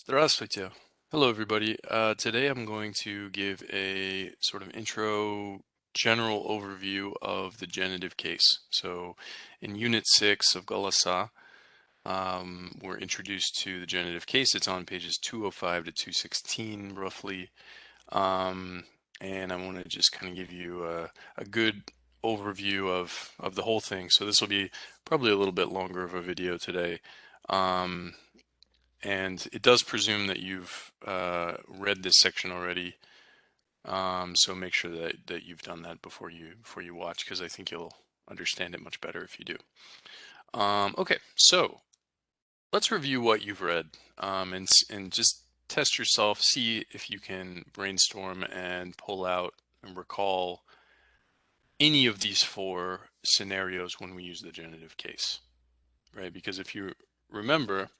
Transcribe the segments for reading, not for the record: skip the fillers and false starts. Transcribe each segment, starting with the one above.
Здравствуйте. Hello, everybody. Today I'm going to give a sort of intro general overview of the genitive case. So in Unit 6 of Galasa, we're introduced to the genitive case. It's on pages 205 to 216, roughly. Um, and I want to just kind of give you a good overview of the whole thing. So this will be probably a little bit longer of a video today. Um, and it does presume that you've read this section already. So make sure that you've done that before you watch, because I think you'll understand it much better if you do. Okay, so let's review what you've read, and just test yourself, see if you can brainstorm and pull out and recall any of these four scenarios when we use the genitive case, right? Because if you remember,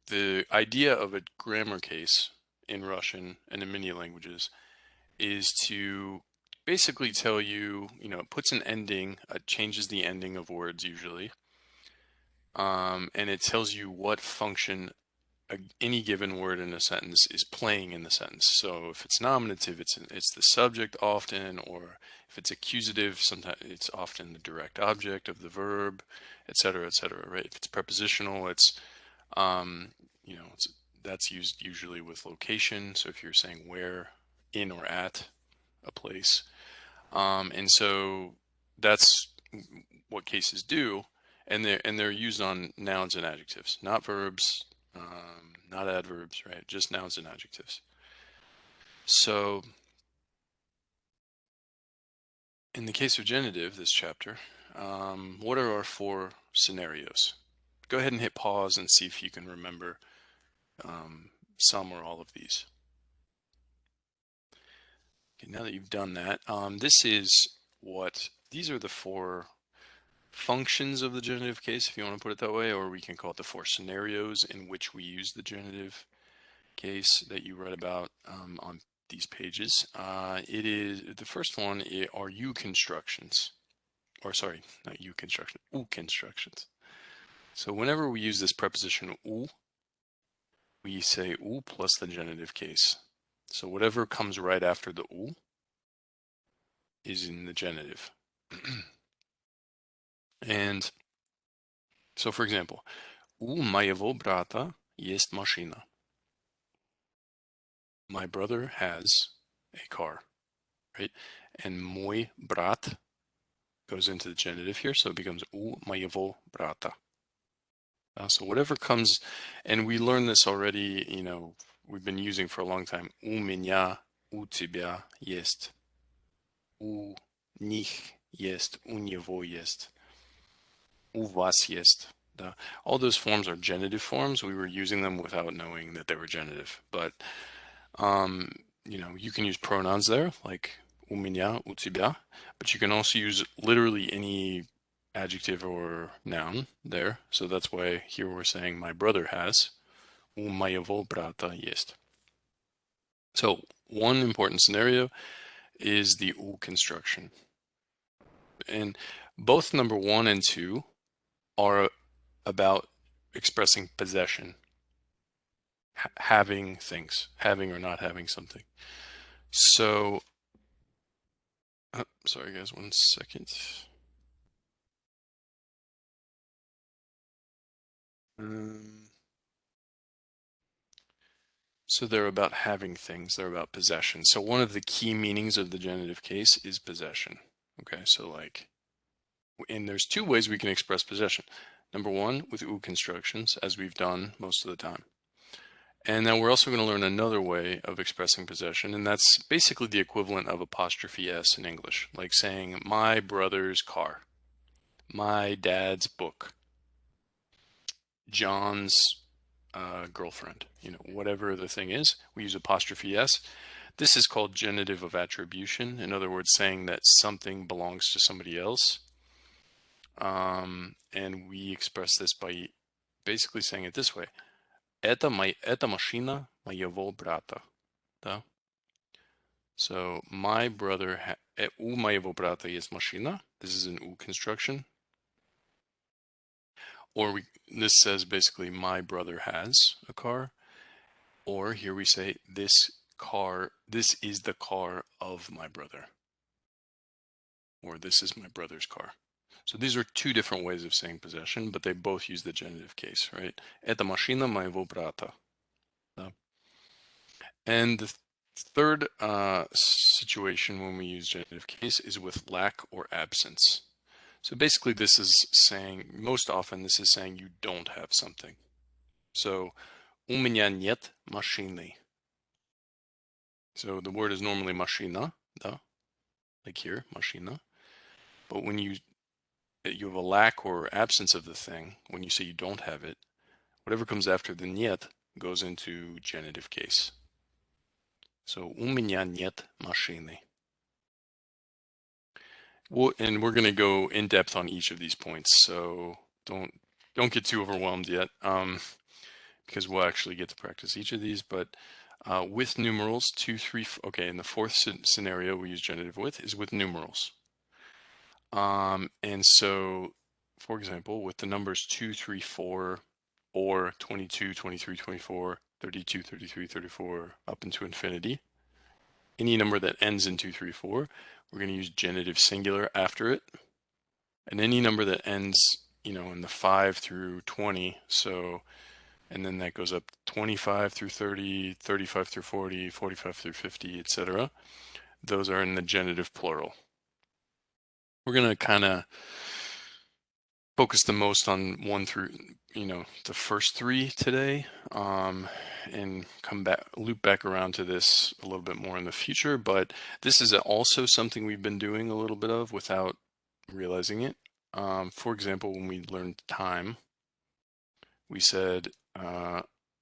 the idea of a grammar case in Russian and in many languages is to basically tell you, it puts an ending, it changes the ending of words usually, and it tells you what function any given word in a sentence is playing in the sentence. So if it's nominative, it's the subject often, or if it's accusative, sometimes it's often the direct object of the verb, etc., etc., right? If it's prepositional, um, that's used usually with location. So if you're saying where, in, or at a place, and so that's what cases do, and they're used on nouns and adjectives, not verbs, not adverbs, right? Just nouns and adjectives. So in the case of genitive, this chapter, what are our four scenarios? Go ahead and hit pause and see if you can remember some or all of these. Okay, now that you've done that, these are the four functions of the genitive case, if you want to put it that way, or we can call it the four scenarios in which we use the genitive case that you read about on these pages. It is the first one are you constructions, or sorry, not you construction, u constructions. So whenever we use this preposition u, we say u plus the genitive case. So whatever comes right after the u is in the genitive. And so, for example, у моего брата есть машина. My brother has a car, right? And мой брат goes into the genitive here, so it becomes у моего брата. So whatever comes, and we learned this already, we've been using for a long time. У меня, у тебя есть, у них есть, у него есть, у вас есть. All those forms are genitive forms. We were using them without knowing that they were genitive. But, you can use pronouns there, like у меня, у тебя, but you can also use literally any adjective or noun there. So that's why here we're saying my brother has, у моего брата есть. So one important scenario is the u construction. And both number 1 and 2 are about expressing possession, having things, having or not having something. So, sorry guys, 1 second. So they're about having things, they're about possession. So one of the key meanings of the genitive case is possession. Okay, so and there's two ways we can express possession. Number one, with u constructions, as we've done most of the time. And now we're also going to learn another way of expressing possession, and that's basically the equivalent of apostrophe S in English, like saying my brother's car, my dad's book, John's girlfriend, whatever the thing is, we use apostrophe S. This is called genitive of attribution. In other words, saying that something belongs to somebody else. And we express this by basically saying it this way. Эта машина моего брата. Да? So my brother, у моего брата есть машина. This is an u construction. Or this says basically my brother has a car. Or here we say, this is the car of my brother. Or this is my brother's car. So these are two different ways of saying possession, but they both use the genitive case, right? Это машина моего брата. And the third situation when we use genitive case is with lack or absence. So basically this is saying, most often this is saying you don't have something. So, у меня нет машины. So the word is normally машина, да? Like here, машина. But when you have a lack or absence of the thing, when you say you don't have it, whatever comes after the нет goes into genitive case. So, у меня нет машины. Well, and we're going to go in depth on each of these points, so don't get too overwhelmed yet, because we'll actually get to practice each of these. But with numerals, 2, 3, okay, in the fourth scenario we use genitive with is with numerals. And so, for example, with the numbers 2, 3, 4, or 22, 23, 24, 32, 33, 34, up into infinity, any number that ends in 2, 3, 4, we're going to use genitive singular after it. And any number that ends, in the 5 through 20, so, and then that goes up 25 through 30, 35 through 40, 45 through 50, etc. Those are in the genitive plural. We're going to kind of focus the most on 1 through, the first 3 today, and loop back around to this a little bit more in the future. But this is also something we've been doing a little bit of without realizing it. For example, when we learned time, we said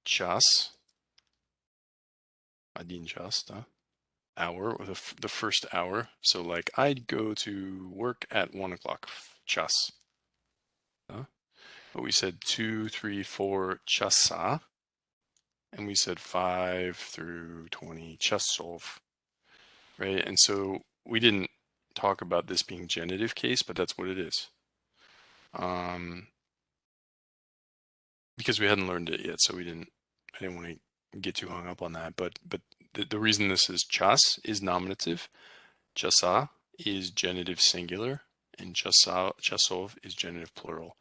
час, один час, да? Hour, or the first hour. So like, I'd go to work at 1 o'clock, час. But we said 2, 3, 4 часа, and we said 5 through 20 часов, right? And so we didn't talk about this being genitive case, but that's what it is. Because we hadn't learned it yet, so I didn't want to get too hung up on that. But the reason this is час is nominative, часа is genitive singular, and часов is genitive plural.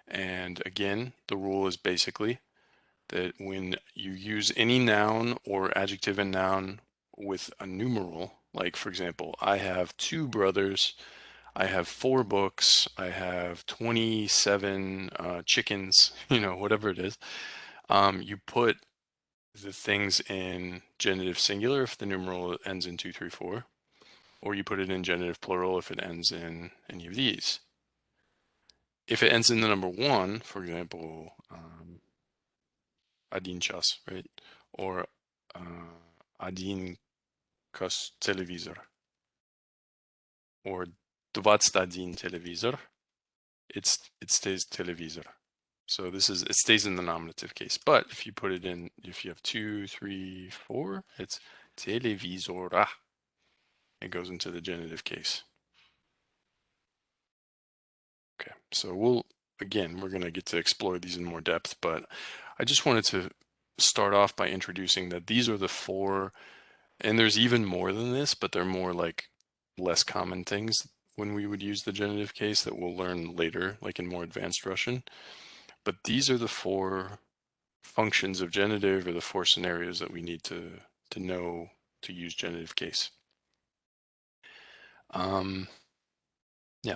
And again, the rule is basically that when you use any noun or adjective and noun with a numeral, like for example, I have 2 brothers, I have 4 books, I have 27 chickens, whatever it is, you put the things in genitive singular if the numeral ends in 2, 3, 4, or you put it in genitive plural if it ends in any of these. If it ends in the number 1, for example, один час, right? Or один телевизор. Or 21 телевизор. It stays телевизор. So it stays in the nominative case. But if you put it in, if you have 2, 3, 4, it's телевизора. It goes into the genitive case. Okay, so we're going to get to explore these in more depth, but I just wanted to start off by introducing that these are the 4, and there's even more than this, but they're more like less common things when we would use the genitive case that we'll learn later, like in more advanced Russian. But these are the 4 functions of genitive, or the 4 scenarios that we need to know to use genitive case. Yeah.